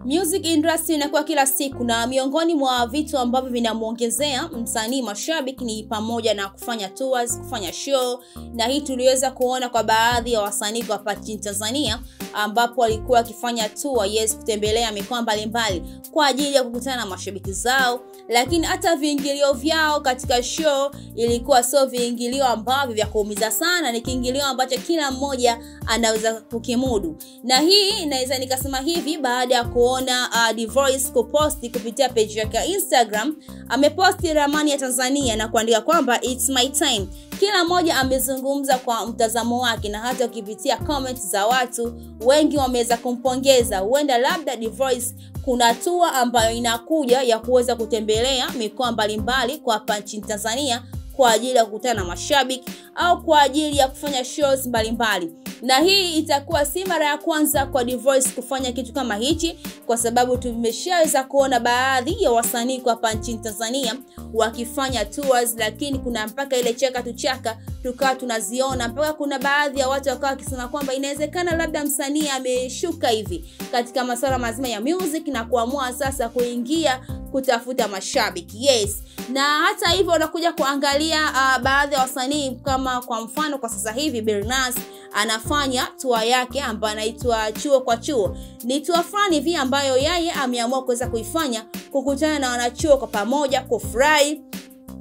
Music industry inakuwa kila siku, na miongoni mwa vitu ambavyo vinamuongezea msanii mashabiki ni pamoja na kufanya tours, kufanya show, na hii tuliweza kuona kwa baadhi ya wasanii kwa hapa nchini Tanzania ambapo walikuwa wakifanya tour, kutembelea mikoa mbalimbali kwa ajili ya kukutana na mashabiki zao. Lakini hata viingilio vyao katika show ilikuwa sio viingilio ambavyo vya kuumiza sana, ni kiingilio ambacho kila mmoja anaweza kukimudu. Na hii naweza nikasema hivi baada ya kuona D'Voice kuposti kupitia page yake ya Instagram. Ameposti ramani ya Tanzania na kuandika kwamba it's my time. Kila mmoja amezungumza kwa mtazamo wake, na hata ukipitia comments za watu wengi wameweza kumpongeza. Huenda labda D'Voice kuna tour ambayo inakuja ya kuweza kutembelea mikoa mbalimbali kwa hapa nchini Tanzania kwa ajili ya kukutana na mashabiki au kwa ajili ya kufanya shows mbalimbali. Na hii itakuwa si mara ya kwanza kwa D'Voice kufanya kitu kama hichi, kwa sababu tumeshaweza kuona baadhi ya wasanii kwa hapa nchini Tanzania wakifanya tours, lakini kuna mpaka ile chaka tuchaka tukawa tunaziona, mpaka kuna baadhi ya watu wakawa wakisema kwamba inawezekana labda msanii ameshuka hivi katika masuala mazima ya music na kuamua sasa kuingia kutafuta mashabiki. Na hata hivyo unakuja kuangalia baadhi ya wasanii, kama kwa mfano kwa sasa hivi Billnass anafanya tour yake ambayo inaitwa Chuo kwa Chuo. Ni tour fulani hivi ambayo yeye ameamua kuweza kuifanya, kukutana na wanachuo kwa pamoja, kufurahi.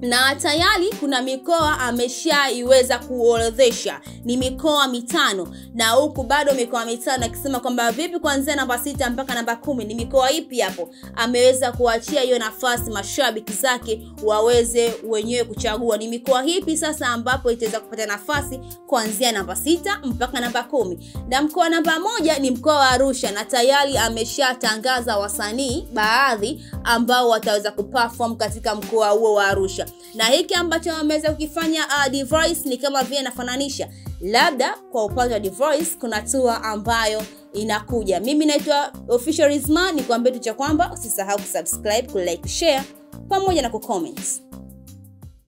Na tayari kuna mikoa ameshaiweza kuorodhesha, ni mikoa 5, na huku bado mikoa 5 akisema kwamba vipi kuanzia namba 6 mpaka namba 10 ni mikoa ipi hapo. Ameweza kuachia hiyo nafasi mashabiki zake waweze wenyewe kuchagua ni mikoa ipi sasa ambapo itaweza kupata nafasi kuanzia namba 6 mpaka namba 10. Na mkoa namba 1 ni mkoa wa Arusha, na tayari ameshatangaza wasanii baadhi ambao wataweza kuperform katika mkoa huo wa Arusha. Na hiki ambacho ameweza kukifanya D'Voice ni kama vile anafananisha labda kwa upande wa D'Voice kuna tour ambayo inakuja. Mimi naitwa Official Rizma, ni kuambia tu cha kwamba usisahau kusubscribe, kulike, share pamoja na kucomment.